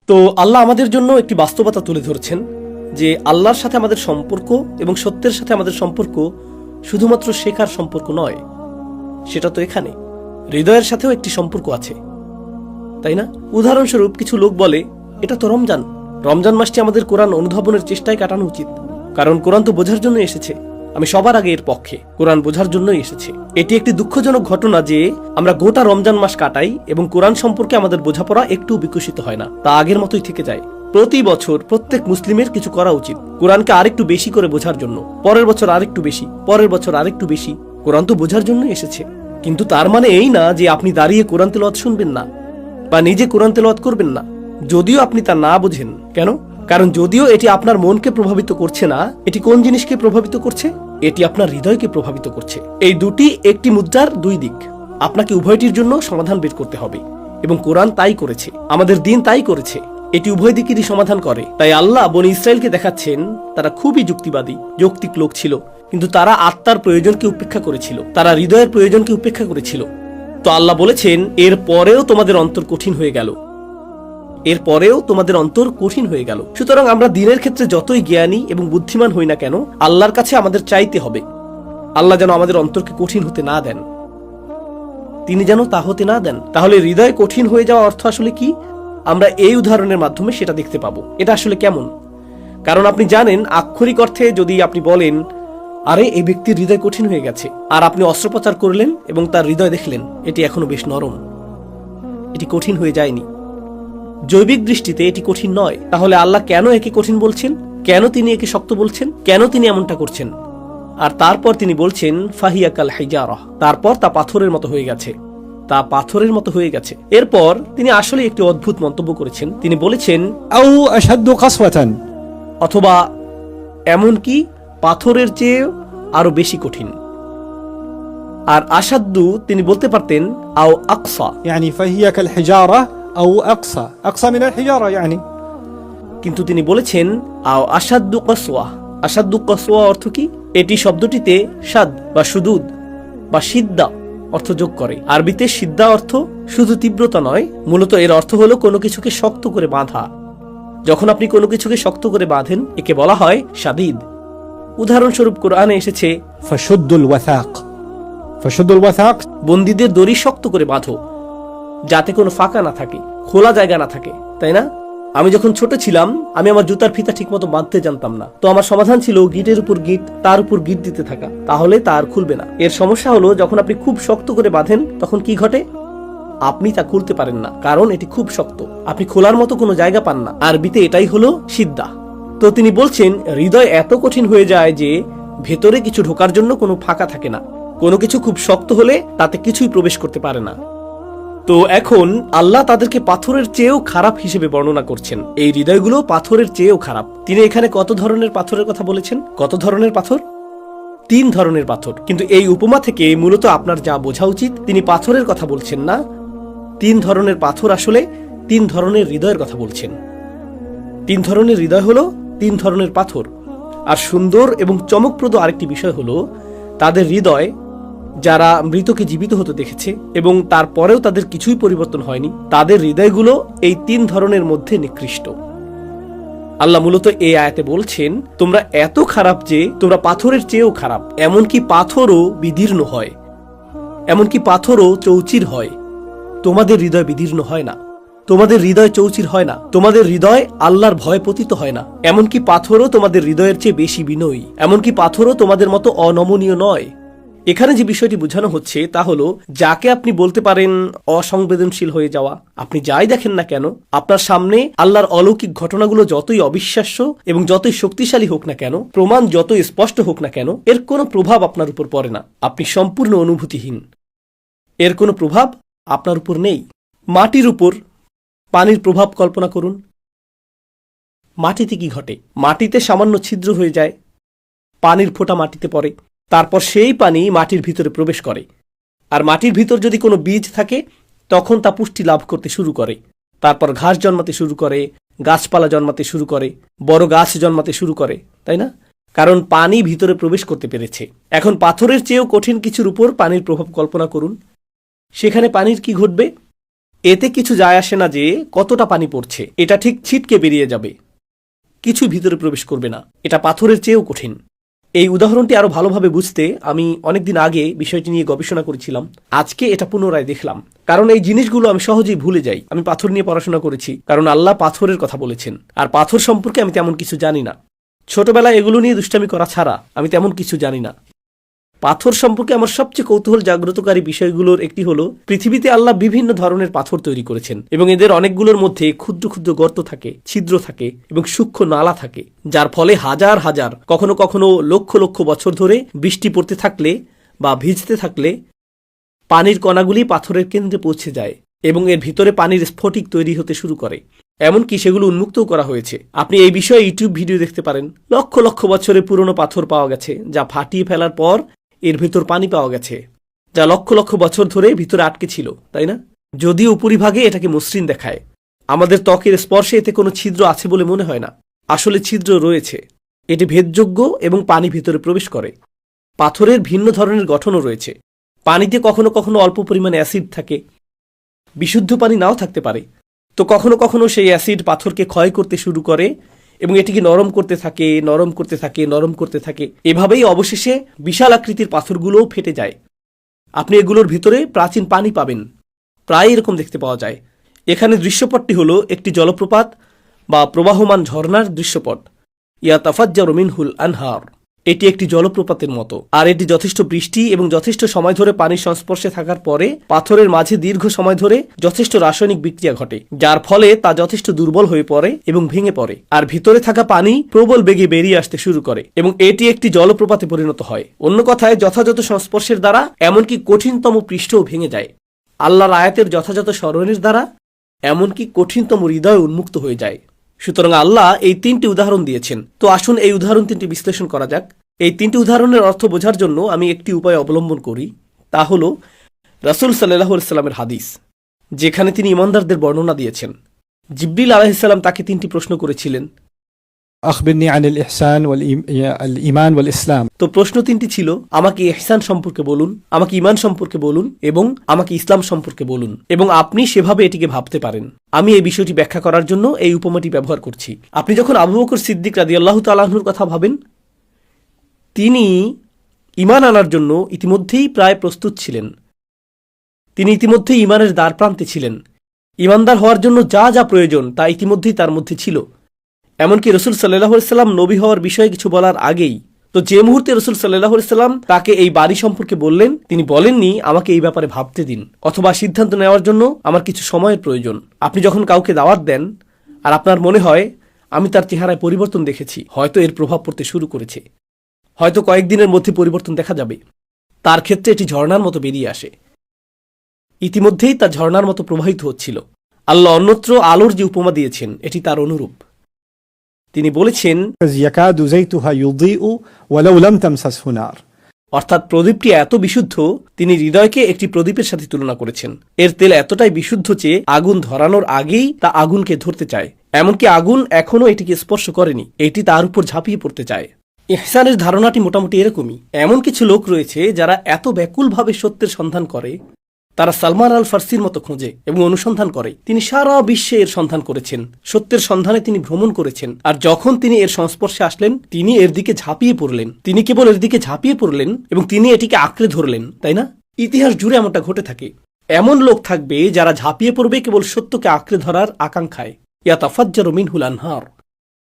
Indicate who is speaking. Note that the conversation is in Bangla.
Speaker 1: তো আল্লাহ আমাদের জন্য একটি বাস্তবতা তুলে ধরছেন যে আল্লাহর সাথে আমাদের সম্পর্ক এবং সত্যের সাথে আমাদের সম্পর্ক শুধুমাত্র শেখার সম্পর্ক নয়, সেটা তো এখানে হৃদয়ের সাথেও একটি সম্পর্ক আছে, তাই না? উদাহরণস্বরূপ কিছু লোক বলে এটা তো রমজান, রমজান মাসটি আমাদের কোরআন অনুধাবনের চেষ্টায় কাটানো উচিত, কারণ কোরআন তো বোঝার জন্য এসেছে। আমি সবার আগে এর পক্ষে, কোরআন বোঝার জন্যই এসেছে। এটি একটি দুঃখজনক ঘটনা যে আমরা গোটা রমজান মাস কাটাই এবং কোরআন সম্পর্কে আমাদের বোঝাপড়া একটু বিকশিত হয় না, তা আগের মতোই থেকে যায়। প্রতি বছর প্রত্যেক মুসলিমের কিছু করা উচিত কোরআনকে আরেকটু বেশি করে বোঝার জন্য, পরের বছর আরেকটু বেশি, পরের বছর আরেকটু বেশি। কোরআন তো বোঝার জন্য এসেছে, কিন্তু তার মানে এই না যে আপনি দাঁড়িয়ে কোরআন তেলাওয়াত শুনবেন না বা নিজে কোরআন তেলাওয়াত করবেন না, যদিও আপনি তা না বোঝেন। কেন? কারণ যদিও এটি আপনার মনকে প্রভাবিত করছে না, এটি কোন জিনিসকে প্রভাবিত করছে? এটি আপনার হৃদয়কে প্রভাবিত করছে। এই দুটি একটি মুদ্রার দুই দিক, আপনাকে উভয়টির জন্য সমাধান বের করতে হবে এবং কোরআন তাই করেছে, আমাদের দিন তাই করেছে, এটি উভয় দিকেরই সমাধান করে। তাই আল্লাহ বনি ইসরায়েলকে দেখাচ্ছেন তারা খুবই যুক্তিবাদী, যৌক্তিক লোক ছিল, কিন্তু তারা আত্মার প্রয়োজনকে উপেক্ষা করেছিল, তারা হৃদয়ের প্রয়োজনকে উপেক্ষা করেছিল। তো আল্লাহ বলেছেন এর পরেও তোমাদের অন্তর কঠিন হয়ে গেল, এরপরেও তোমাদের অন্তর কঠিন হয়ে গেল। সুতরাং আমরা দিনের ক্ষেত্রে যতই জ্ঞানী এবং বুদ্ধিমান হই না কেন, আল্লাহর কাছে আমাদের চাইতে হবে আল্লাহ যেন আমাদের অন্তরকে কঠিন হতে না দেন, তিনি যেন তা হতে না দেন। তাহলে হৃদয় কঠিন হয়ে যাওয়া অর্থ আসলে কি? আমরা এই উদাহরণের মাধ্যমে সেটা দেখতে পাবো এটা আসলে কেমন। কারণ আপনি জানেন, আক্ষরিক অর্থে যদি আপনি বলেন আরে এই ব্যক্তির হৃদয় কঠিন হয়ে গেছে, আর আপনি অস্ত্রোপচার করলেন এবং তার হৃদয় দেখলেন এটি এখনো বেশ নরম, এটি কঠিন হয়ে যায়নি, জৈবিক দৃষ্টিতে এটি কঠিন নয়, তাহলে আল্লাহ কেন একে কঠিন বলছেন? কেন তিনি একে শক্ত বলছেন? কেন তিনি এমনটা করছেন? আর তারপর তিনি বলছেন ফাহিয়া কাল হিজারাহ, তারপর তা পাথরের মতো হয়ে গেছে, তা পাথরের মতো হয়ে গেছে। এরপর তিনি আসলে একটি অদ্ভুত মন্তব্য করেছেন, তিনি বলেছেন
Speaker 2: أو أشد قسوة
Speaker 1: অথবা এমনকি পাথরের চেয়ে আরো বেশি কঠিন। আর আসাদ্দু তিনি বলতে পারতেন আও আকসা,
Speaker 2: يعني فهي كالحجارة أو أقصى من الحجارة يعني।
Speaker 1: কিন্তু তিনি বলেছেন আও আসাদ্দু কসওয়া। আসাদ্দু কসওয়া অর্থ কি? এটি শব্দটিতে সাদ বা সুদুদ বা সিদ্দা অর্থ যোগ করে। আরবিতে সিদ্দা অর্থ শুধু তীব্রতা নয়, মূলত এর অর্থ হলো কোনো কিছুকে শক্ত করে বাঁধা। যখন আপনি কোনো কিছুকে শক্ত করে বাঁধেন একে বলা হয় শাদীদ। উদাহরণস্বরূপ কোরআনে এসেছে
Speaker 2: فشد الوثاق
Speaker 1: বন্দীদের দড়ি শক্ত করে বাঁধো, যাতে কোনো ফাঁকা না থাকে, খোলা জায়গা না থাকে, তাই না? আমি যখন ছোট ছিলাম আমি আমার জুতার ফিতা ঠিক মতো বাঁধতে জানতাম না, তো আমার সমাধান ছিল গিটের উপর গিট, তার উপর গিট দিতে থাকা, তাহলে তা আর খুলবে না। এর সমস্যা হলো যখন আপনি খুব শক্ত করে বাঁধেন তখন কি ঘটে? আপনি তা খুলতে পারেন না, কারণ এটি খুব শক্ত, আপনি খোলার মতো কোনো জায়গা পান না। আরবিতে এটাই হলো সিদ্দা। তো তিনি বলছেন হৃদয় এত কঠিন হয়ে যায় যে ভেতরে কিছু ঢোকার জন্য কোনো ফাঁকা থাকে না, কোনো কিছু খুব শক্ত হলে তাতে কিছুই প্রবেশ করতে পারে না। তো এখন আল্লাহ তাদেরকে পাথরের চেয়েও খারাপ হিসেবে বর্ণনা করছেন, এই হৃদয়গুলো পাথরের চেয়েও খারাপ। তিনি এখানে কত ধরনের পাথরের কথা বলেছেন? কত ধরনের পাথর? 3 ধরনের পাথর। কিন্তু এই উপমা থেকে মূলত আপনার যা বোঝা উচিত, তিনি পাথরের কথা বলছেন না, 3 ধরনের পাথর, আসলে 3 ধরনের হৃদয়ের কথা বলছেন। 3 ধরনের হৃদয় হলো 3 ধরনের পাথর। আর সুন্দর এবং চমকপ্রদ আরেকটি বিষয় হলো তাদের হৃদয় যারা মৃতকে জীবিত হতে দেখেছে এবং তারপরেও তাদের কিছুই পরিবর্তন হয়নি, তাদের হৃদয়গুলো এই 3 ধরনের মধ্যে নিকৃষ্ট। আল্লাহ মূলত এই আয়াতে বলছেন তোমরা এত খারাপ যে তোমরা পাথরের চেয়েও খারাপ। এমনকি পাথরও বিদীর্ণ হয়, এমনকি পাথরও চৌচির হয়, তোমাদের হৃদয় বিদীর্ণ হয় না, তোমাদের হৃদয় চৌচির হয় না, তোমাদের হৃদয় আল্লাহর ভয় পতিত হয় না। এমনকি পাথরও তোমাদের হৃদয়ের চেয়ে বেশি বিনয়ী, এমনকি পাথরও তোমাদের মতো অনমনীয় নয়। এখানে যে বিষয়টি বোঝানো হচ্ছে তা হলো যাকে আপনি বলতে পারেন অসংবেদনশীল হয়ে যাওয়া, আপনি যাই দেখেন না কেন, আপনার সামনে আল্লাহর অলৌকিক ঘটনাগুলো যতই অবিশ্বাস্য এবং যতই শক্তিশালী হোক না কেন, প্রমাণ যতই স্পষ্ট হোক না কেন, এর কোনো প্রভাব আপনার উপর পড়ে না। আপনি সম্পূর্ণ অনুভূতিহীন, এর কোনো প্রভাব আপনার উপর নেই। মাটির উপর পানির প্রভাব কল্পনা করুন। মাটিতে কি ঘটে? মাটিতে সামান্য ছিদ্র হয়ে যায়, পানির ফোঁটা মাটিতে পড়ে, তারপর সেই পানি মাটির ভিতরে প্রবেশ করে, আর মাটির ভিতর যদি কোনো বীজ থাকে তখন তা পুষ্টি লাভ করতে শুরু করে, তারপর ঘাস জন্মাতে শুরু করে, গাছপালা জন্মাতে শুরু করে, বড় গাছ জন্মাতে শুরু করে, তাই না? কারণ পানি ভিতরে প্রবেশ করতে পেরেছে। এখন পাথরের চেয়েও কঠিন কিছুর উপর পানির প্রভাব কল্পনা করুন, সেখানে পানির কি ঘটবে? এতে কিছু যায় আসে না যে কতটা পানি পড়ছে, এটা ঠিক ছিটকে বেরিয়ে যাবে, কিছু ভিতরে প্রবেশ করবে না। এটা পাথরের চেয়েও কঠিন। এই উদাহরণটি আরো ভালোভাবে বুঝতে আমি অনেকদিন আগে বিষয়টি নিয়ে গবেষণা করেছিলাম। আজকে এটা পুনরায় দেখলাম, কারণ এই জিনিসগুলো আমি সহজেই ভুলে যাই। আমি পাথর নিয়ে পড়াশোনা করেছি, কারণ আল্লাহ পাথরের কথা বলেছেন, আর পাথর সম্পর্কে আমি তেমন কিছু জানি না। ছোটবেলায় এগুলো নিয়ে দুষ্টামি করা ছাড়া আমি তেমন কিছু জানি না। পাথর সম্পর্কে আমার সবচেয়ে কৌতূহল জাগ্রতকারী বিষয়গুলোর একটি হলো, পৃথিবীতে আল্লাহ বিভিন্ন ধরনের পাথর তৈরি করেছেন এবং এদের অনেকগুলোর মধ্যে ক্ষুদ্র ক্ষুদ্র গর্ত থাকে, ছিদ্র থাকে এবং সূক্ষ্ম নালা থাকে, যার ফলে হাজার হাজার, কখনো কখনো লক্ষ লক্ষ বছর ধরে বৃষ্টি পড়তে থাকলে বা ভিজতে থাকলে পানির কণাগুলি পাথরের কেন্দ্রে পৌঁছে যায় এবং এর ভিতরে পানির স্ফটিক তৈরি হতে শুরু করে। এমনকি সেগুলো উন্মুক্তও করা হয়েছে। আপনি এই বিষয়ে ইউটিউব ভিডিও দেখতে পারেন। লক্ষ লক্ষ বছরের পুরনো পাথর পাওয়া গেছে, যা ফাটিয়ে ফেলার পর এর ভেতর পানি পাওয়া গেছে, যা লক্ষ লক্ষ বছর ধরে ভিতরে আটকে ছিল, তাই না? যদিও উপরিভাগে এটাকে মসৃণ দেখায়, আমাদের ত্বকের স্পর্শে এতে কোনো ছিদ্র আছে বলে মনে হয় না। আসলে ছিদ্র রয়েছে, এটি ভেদযোগ্য এবং পানি ভিতরে প্রবেশ করে। পাথরের ভিন্ন ধরনের গঠনও রয়েছে। পানিতে কখনো কখনো অল্প পরিমাণে অ্যাসিড থাকে, বিশুদ্ধ পানি নাও থাকতে পারে। তো কখনো কখনো সেই অ্যাসিড পাথরকে ক্ষয় করতে শুরু করে এবং এটিকে নরম করতে থাকে, নরম করতে থাকে, নরম করতে থাকে। এভাবেই অবশেষে বিশাল আকৃতির পাথরগুলোও ফেটে যায়। আপনি এগুলোর ভিতরে প্রাচীন পানি পাবেন, প্রায় এরকম দেখতে পাওয়া যায়। এখানে দৃশ্যপটটি হলো একটি জলপ্রপাত বা প্রবাহমান ঝর্ণার দৃশ্যপট। ইয়াতাফাজ্জারু মিনহুল আনহার। এটি একটি জলপ্রপাতের মতো, আর এটি যথেষ্ট বৃষ্টি এবং যথেষ্ট সময় ধরে পানির সংস্পর্শে থাকার পরে পাথরের মাঝে দীর্ঘ সময় ধরে যথেষ্ট রাসায়নিক বিক্রিয়া ঘটে, যার ফলে তা যথেষ্ট দুর্বল হয়ে পড়ে এবং ভেঙে পড়ে, আর ভিতরে থাকা পানি প্রবল বেগে বেরিয়ে আসতে শুরু করে এবং এটি একটি জলপ্রপাতে পরিণত হয়। অন্য কথায়, যথাযথ সংস্পর্শের দ্বারা এমনকি কঠিনতম পৃষ্ঠও ভেঙে যায়। আল্লাহর আয়াতের যথাযথ স্মরণের দ্বারা এমনকি কঠিনতম হৃদয় উন্মুক্ত হয়ে যায়। সুতরাং আল্লাহ এই তিনটি উদাহরণ দিয়েছেন। তো আসুন এই উদাহরণ তিনটি বিশ্লেষণ করা যাক। এই তিনটি উদাহরণের অর্থ বোঝার জন্য আমি একটি উপায় অবলম্বন করি, তা হল রাসূল সাল্লাল্লাহু আলাইহি সাল্লামের হাদিস, যেখানে তিনি ইমানদারদের বর্ণনা দিয়েছেন। জিবরিল আলাইহিস সালাম তাকে তিনটি প্রশ্ন করেছিলেন।
Speaker 2: أخبرني عن الإحسان والإيمان والإسلام.
Speaker 1: তো প্রশ্ন তিনটি ছিল, আমাকে ইহসান সম্পর্কে বলুন, আমাকে ঈমান সম্পর্কে বলুন এবং আমাকে ইসলাম সম্পর্কে বলুন, এবং আপনি সেভাবে এটিকে ভাবতে পারেন। আমি এই বিষয়টি ব্যাখ্যা করার জন্য এই উপমাটি ব্যবহার করছি। আপনি যখন আবু বকর সিদ্দিক রাদিয়াল্লাহু তাআলা আনহুর কথা ভাবেন, তিনি ঈমান আনার জন্য ইতিমধ্যেই প্রায় প্রস্তুত ছিলেন। তিনি ইতিমধ্যেই ঈমানের দ্বার প্রান্তে ছিলেন। ঈমানদার হওয়ার জন্য যা যা প্রয়োজন তা ইতিমধ্যেই তার মধ্যে ছিল। এমনকি রাসূল সাল্লাল্লাহু আলাইহি সাল্লাম নবী হওয়ার বিষয়ে কিছু বলার আগেই, তো যে মুহূর্তে রাসূল সাল্লাল্লাহু আলাইহি সাল্লাম তাকে এই বাড়ি সম্পর্কে বললেন, তিনি বলেননি আমাকে এই ব্যাপারে ভাবতে দিন অথবা সিদ্ধান্ত নেওয়ার জন্য আমার কিছু সময়ের প্রয়োজন। আপনি যখন কাউকে দাওয়াত দেন আর আপনার মনে হয় আমি তার চেহারায় পরিবর্তন দেখেছি, হয়তো এর প্রভাব পড়তে শুরু করেছে, হয়তো কয়েকদিনের মধ্যে পরিবর্তন দেখা যাবে, তার ক্ষেত্রে এটি ঝর্ণার মতো বেরিয়ে আসে। ইতিমধ্যেই তা ঝর্ণার মতো প্রবাহিত হচ্ছিল। আল্লাহ অন্যত্র আলোর যে উপমা দিয়েছেন এটি তার অনুরূপ। তিনি বলেছেন,
Speaker 2: يكاد زيتها يضيء ولو لم تمسسه نار.
Speaker 1: অর্থাৎ প্রদীপটি এত বিশুদ্ধ, তিনি হৃদয়কে একটি প্রদীপের সাথে তুলনা করেছেন। এর তেল এতটাই বিশুদ্ধ যে আগুন ধরানোর আগেই তা আগুনকে ধরতে চায়, এমনকি আগুন এখনও এটিকে স্পর্শ করেনি, এটি তার উপর ঝাঁপিয়ে পড়তে চায়। ইহসানের ধারণাটি মোটামুটি এরকমই। এমন কিছু লোক রয়েছে যারা এত ব্যাকুলভাবে সত্যের সন্ধান করে, তারা সালমান আল ফার্সির মতো খোঁজে এবং অনুসন্ধান করে। তিনি সারা বিশ্বে এর সন্ধান করেছেন, সত্যের সন্ধানে তিনি ভ্রমণ করেছেন, আর যখন তিনি এর সংস্পর্শে আসলেন তিনি এর দিকে ঝাঁপিয়ে পড়লেন। তিনি কেবল এর দিকে ঝাঁপিয়ে পড়লেন এবং তিনি এটিকে আঁকড়ে ধরলেন, তাই না? ইতিহাস জুড়ে এমনটা ঘটে থাকে। এমন লোক থাকবে যারা ঝাঁপিয়ে পড়বে কেবল সত্যকে আঁকড়ে ধরার আকাঙ্ক্ষায়। ইয়াতাফাজ্জারু মিনহুল আনহার।